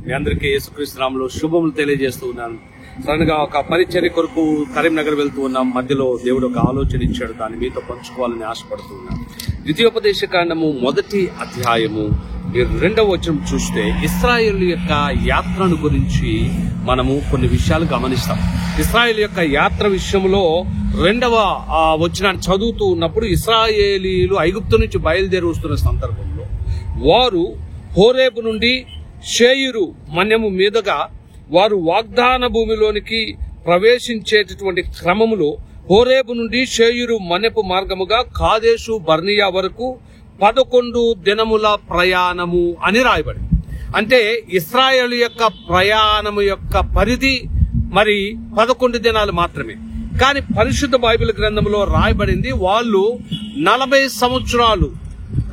మీ అందరికీ యేసుక్రీస్తు నామములో శుభములు తెలియజేస్తూ ఉన్నాను. సడన్ గా ఒక పరిచర్య కొరకు కరీంనగర్ వెళ్తూ ఉన్నాం. మధ్యలో దేవుడు ఒక ఆలోచన ఇచ్చాడు, దాన్ని మీతో పంచుకోవాలని ఆశపడుతూ ఉన్నాను. ద్వితీయోపదేశ కాండము 1వ అధ్యాయము 2వ వచనం చూస్తే ఇశ్రాయేలు యొక్క యాత్రను గురించి మనము కొన్ని విషయాలు గమనిస్తాం. ఇశ్రాయేలు యొక్క యాత్ర విషయంలో 2వ వచనాన్ని చదువుతూ ఉన్నప్పుడు ఇశ్రాయేలీలు ఐగుప్తు నుంచి బయలుదేరి వస్తున్న సందర్భంలో వారు హోరేబు నుండి షేయిరు మన్యము మీదుగా వారు వాగ్దాన భూమిలోనికి ప్రవేశించేటటువంటి క్రమములో హోరేబు నుండి షేయిరు మన్యపు మార్గముగా కాదేశు బర్నియా వరకు 11 దినముల ప్రయాణము అని రాయబడి. అంటే ఇశ్రాయేలు యొక్క ప్రయాణము యొక్క పరిధి మరి 11 దినాలు మాత్రమే. కానీ పరిశుద్ధ బైబిల్ గ్రంథంలో రాయబడింది వాళ్ళు 40 సంవత్సరాలు,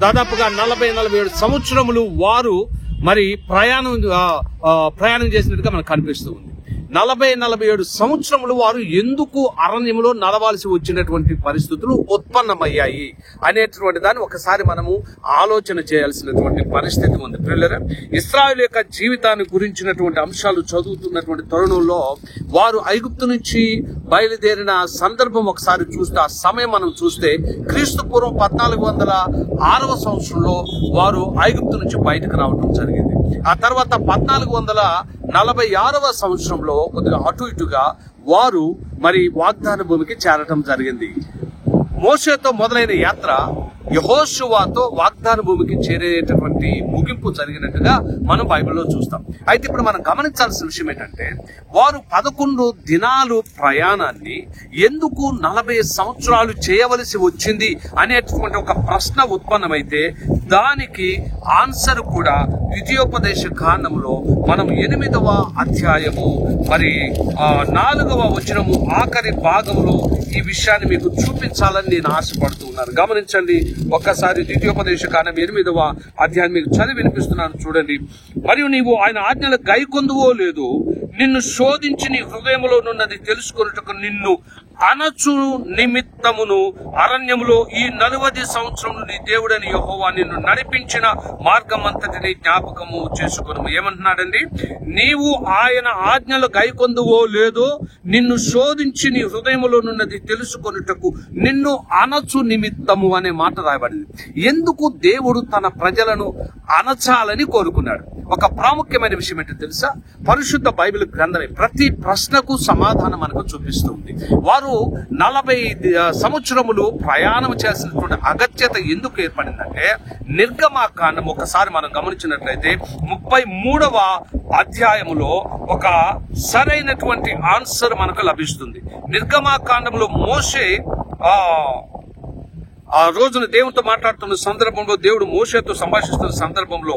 దాదాపుగా 40-47 సంవత్సరములు వారు మరి ప్రయాణం చేసినట్టుగా మనకు కనిపిస్తూ ఉంది. 40-47 సంవత్సరములు వారు ఎందుకు అరణ్యంలో నడవాల్సి వచ్చినటువంటి పరిస్థితులు ఉత్పన్నమయ్యాయి అనేటువంటి దాన్ని ఒకసారి మనము ఆలోచన చేయాల్సినటువంటి పరిస్థితి ఉంది. ప్రియులారా, ఇశ్రాయేలు యొక్క జీవితాన్ని గురించినటువంటి అంశాలు చదువుతున్నటువంటి తరుణంలో వారు ఐగుప్తు నుంచి బయలుదేరిన సందర్భం ఒకసారి చూస్తే, ఆ సమయం మనం చూస్తే క్రీస్తు పూర్వం 1406వ సంవత్సరంలో వారు ఐగుప్తు నుంచి బయటకు రావడం జరిగింది. ఆ తర్వాత 1446వ సంవత్సరంలో కొద్దిగా అటు ఇటుగా వారు మరి వాగ్దాన భూమికి చేరటం జరిగింది. మోషేతో మొదలైన యాత్ర యెహోషువతో వాగ్దాన భూమికి చేరేటటువంటి ముగింపు జరిగినట్టుగా మనం బైబిల్లో చూస్తాం. అయితే ఇప్పుడు మనం గమనించాల్సిన విషయం ఏంటంటే వారు 11 దినాలు ప్రయాణాన్ని ఎందుకు 40 సంవత్సరాలు చేయవలసి వచ్చింది అనేటువంటి ఒక ప్రశ్న ఉత్పన్నమైతే దానికి ఆన్సర్ కూడా ద్వితీయోపదేశ కాండంలో మనం 8వ అధ్యాయము మరి 4వ వచనము ఆఖరి భాగంలో ఈ విషయాన్ని మీకు చూపించాలని నేను ఆశపడుతూ ఉన్నాను. గమనించండి ఒక్కసారి ద్వితీయోపదేశ కాండం 8వ అధ్యాయం మీకు చదివి వినిపిస్తున్నాను, చూడండి. మరియు నీవు ఆయన ఆజ్ఞలు గైకొందువో లేదు, నిన్ను శోధించి నీ హృదయంలో నున్నది తెలుసుకొనుటకు నిన్ను అనచు నిమిత్తమును అరణ్యములో ఈ 40 సంవత్సరములు నీ దేవుడని యెహోవా నిన్ను నడిపించిన మార్గం అంతటిని జ్ఞాపకము చేసుకొనుము. ఏమంటున్నాడండి? నీవు ఆయన ఆజ్ఞలు గైకొందువో లేదో నిన్ను శోధించి నీ హృదయములో నున్నది తెలుసుకొనుటకు నిన్ను అనచు నిమిత్తము అనే మాట రాయబడింది. ఎందుకు దేవుడు తన ప్రజలను అనచాలని కోరుకున్నాడు? ఒక ప్రాముఖ్యమైన విషయం ఏంటో తెలుసా? పరిశుద్ధ బైబిల్ గ్రంథమే ప్రతి ప్రశ్నకు సమాధానం మనకు చూపిస్తుంది. వారు 40 సంవత్సరములు ప్రయాణం చేసినటువంటి అగత్యత ఎందుకు ఏర్పడిందంటే నిర్గమాకాండం ఒకసారి మనం గమనించినట్లయితే 33వ అధ్యాయములో ఒక సరైనటువంటి ఆన్సర్ మనకు లభిస్తుంది. నిర్గమాకాండంలో మోషే ఆ రోజున దేవునితో మాట్లాడుతున్న సందర్భంలో, దేవుడు మోషేతో సంభాషిస్తున్న సందర్భంలో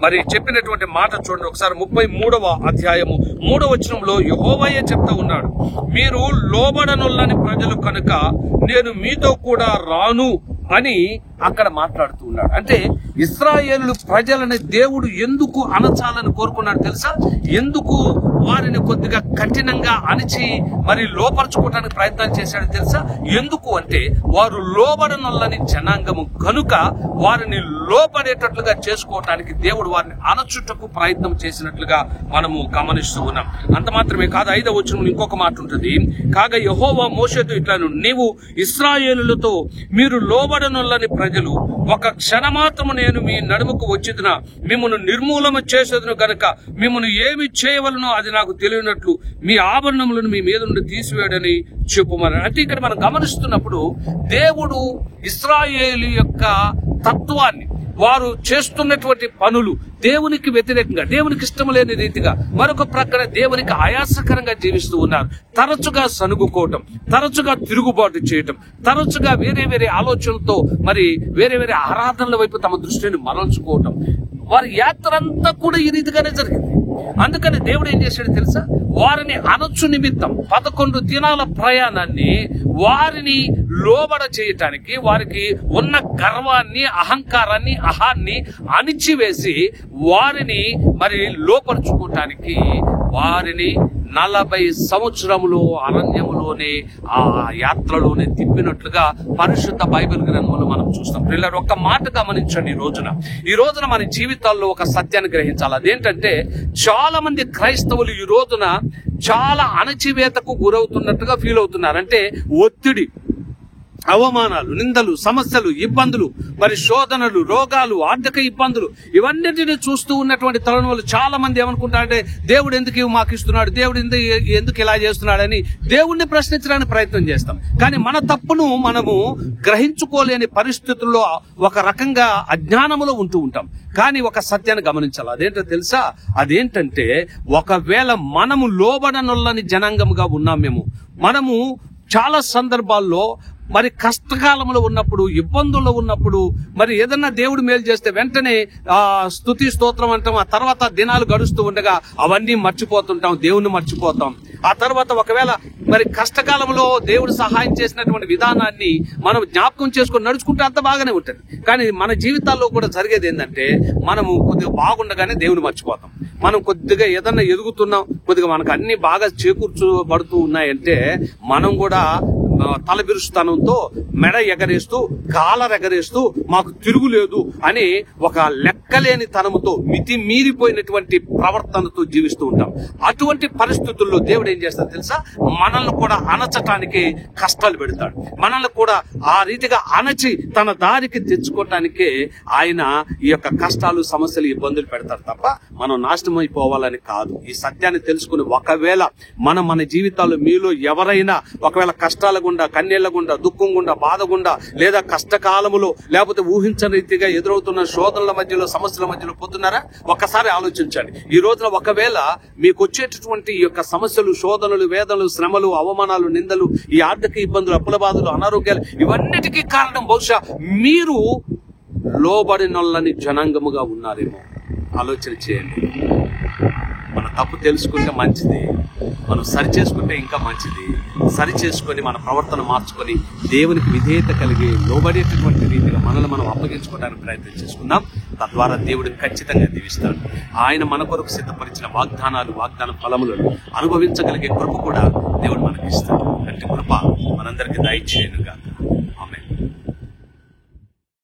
మరి చెప్పినటువంటి మాట చూడండి ఒకసారి. 33వ అధ్యాయము 3వ వచనంలో యెహోవాయే చెప్తా ఉన్నాడు, మీరు లోబడనొల్లని ప్రజలు కనుక నేను మీతో కూడా రాను అని అక్కడ మాట్లాడుతూ ఉన్నాడు. అంటే ఇశ్రాయేలు ప్రజలని దేవుడు ఎందుకు అనచాలని కోరుకున్నాడు తెలుసా? ఎందుకు వారిని కొద్దిగా కఠినంగా అణిచి మరి లోపరచుకోవడానికి ప్రయత్నం చేశాడు తెలుసా? ఎందుకు అంటే వారు లోబడనొల్లని జనాంగము కనుక వారిని లోపడేటట్లుగా చేసుకోవటానికి దేవుడు వారిని అనచుటకు ప్రయత్నం చేసినట్లుగా మనము గమనిస్తూ ఉన్నాం. అంత మాత్రమే కాదు, 5వ వచనంలో ఇంకొక మాట ఉంటుంది. కాగా యెహోవా మోషేతో ఇట్లను, నీవు ఇశ్రాయేలులతో మీరు లోబడనొల్లని ప్రజలు ఒక క్షణమాత్రము నేను మీ నడుముకు వచ్చిన మిమ్మల్ని నిర్మూలన చేసేదను గనక మిమ్మల్ని ఏమి చేయవలనో అది నాకు తెలియనట్లు మీ ఆభరణములను మీ మీద నుండి తీసివేయడని చెప్పుమని. అంటే ఇక్కడ మనం గమనిస్తున్నప్పుడు దేవుడు ఇశ్రాయేలు యొక్క తత్వాన్ని, వారు చేస్తున్నటువంటి పనులు దేవునికి వ్యతిరేకంగా, దేవునికి ఇష్టం లేని రీతిగా, మరొక ప్రక్కన దేవునికి ఆయాసకరంగా జీవిస్తూ ఉన్నారు. తరచుగా సనుగుకోవటం, తరచుగా తిరుగుబాటు చేయటం, తరచుగా వేరే వేరే ఆలోచనలతో మరి వేరే వేరే ఆరాధనల వైపు తమ దృష్టిని మరల్చుకోవటం, వారి యాత్ర అంతా కూడా ఈ రీతిగానే జరిగింది. అందుకని దేవుడు ఏం చేశాడు తెలుసా? వారిని అనొచ్చు నిమిత్తం 11 దినాల ప్రయాణాన్ని వారిని లోబడ చేయటానికి, వారికి ఉన్న గర్వాన్ని, అహంకారాన్ని, అహాన్ని అణిచివేసి వారిని మరి లోపరుచుకోవటానికి వారిని 40 సంవత్సరములు అరణ్యములోనే ఆ యాత్రలోనే తిప్పినట్లుగా పరిశుద్ధ బైబిల్ గ్రంథంలో మనం చూస్తాం. పిల్లలు ఒక్క మాట గమనించండి. ఈ రోజున మన జీవితాల్లో ఒక సత్యాన్ని గ్రహించాలి. అదేంటంటే చాలా మంది క్రైస్తవులు ఈ రోజున చాలా అణచివేతకు గురవుతున్నట్టుగా ఫీల్ అవుతున్నారు. అంటే ఒత్తిడి, అవమానాలు, నిందలు, సమస్యలు, ఇబ్బందులు, మరి శోధనలు, రోగాలు, ఆర్థిక ఇబ్బందులు, ఇవన్నిటిని చూస్తూ ఉన్నటువంటి తరుణంలో చాలా మంది ఏమనుకుంటారంటే దేవుడు ఎందుకు మాకు ఇస్తున్నాడు, దేవుడు ఎందుకు ఇలా చేస్తున్నాడని దేవుణ్ణి ప్రశ్నించడానికి ప్రయత్నం చేస్తాం. కానీ మన తప్పును మనము గ్రహించుకోలేని పరిస్థితుల్లో ఒక రకంగా అజ్ఞానములో ఉంటూ ఉంటాం. కానీ ఒక సత్యాన్ని గమనించాలి. అదేంటో తెలుసా? అదేంటంటే ఒకవేళ మనము లోబడనొల్లని జనాంగముగా ఉన్నాం. మనము చాలా సందర్భాల్లో మరి కష్టకాలంలో ఉన్నప్పుడు, ఇబ్బందుల్లో ఉన్నప్పుడు, మరి ఏదన్నా దేవుడు మేలు చేస్తే వెంటనే స్తుతి స్తోత్రం అంటాం. ఆ తర్వాత దినాలు గడుస్తూ ఉండగా అవన్నీ మర్చిపోతుంటాం, దేవుణ్ణి మర్చిపోతాం. ఆ తర్వాత ఒకవేళ మరి కష్టకాలంలో దేవుడు సహాయం చేసినటువంటి విధానాన్ని మనం జ్ఞాపకం చేసుకుని నడుచుకుంటే అంత బాగానే ఉంటుంది. కానీ మన జీవితాల్లో కూడా జరిగేది ఏంటంటే మనము కొద్దిగా బాగుండగానే దేవుని మర్చిపోతాం. మనం కొద్దిగా ఏదన్నా ఎదుగుతున్నాం, కొద్దిగా మనకు అన్ని బాగా చేకూర్చబడుతూ ఉన్నాయంటే మనం కూడా తలబిరుస్తనంతో మెడ ఎగరేస్తూ, కాలర్ ఎగరేస్తూ మాకు తిరుగులేదు అని ఒక లెక్కలేని తనముతో, మితి మీరిపోయినటువంటి ప్రవర్తనతో జీవిస్తూ ఉంటాం. అటువంటి పరిస్థితుల్లో దేవుడు ఏం చేస్తాడు తెలుసా? మనల్ని కూడా అణచటానికి కష్టాలు పెడతాడు. మనల్ని కూడా ఆ రీతిగా అణచి తన దారికి తెచ్చుకోవటానికే ఆయన ఈ యొక్క కష్టాలు, సమస్యలు, ఇబ్బందులు పెడతాడు తప్ప మనం నాశనం అయిపోవాలని కాదు. ఈ సత్యాన్ని తెలుసుకుని ఒకవేళ మన జీవితాల్లో మీలో ఎవరైనా ఒకవేళ కష్టాల గుండా, కన్నీళ్ల గుండా, దుఃఖం గుండా, బాధ గుండా, లేదా కష్టకాలములో, లేకపోతే ఊహించని రీతిగా ఎదురవుతున్న శోధనల మధ్యలో, సమస్యల మధ్యలో పోతున్నారా? ఒక్కసారి ఆలోచించండి. ఈ రోజున ఒకవేళ మీకు వచ్చేటటువంటి ఈ యొక్క సమస్యలు, శోధనలు, వేదనలు, శ్రమలు, అవమానాలు, నిందలు, ఈ ఆర్థిక ఇబ్బందులు, అప్పుల బాధలు, అనారోగ్యాలు, ఇవన్నిటికీ కారణం బహుశా మీరు లోబడినొల్లని జనాంగముగా ఉన్నారేమో. ఆలోచన చేయండి. మన తప్పు తెలుసుకుంటే మంచిది, మనం సరి చేసుకుంటే ఇంకా మంచిది. సరి చేసుకొని మన ప్రవర్తన మార్చుకొని దేవునికి విధేయత కలిగి లోబడేటటువంటి రీతిగా మనల్ని మనం అప్పగించుకోవడానికి ప్రయత్నం చేసుకుందాం. తద్వారా దేవుడు ఖచ్చితంగా దీవిస్తాడు. ఆయన మన కొరకు సిద్ధపరిచిన వాగ్దాన ఫలములను అనుభవించగలిగే కృప కూడా దేవుడు మనకి ఇస్తాడు. అంటే కృప మనందరికీ దయచేయనుగా.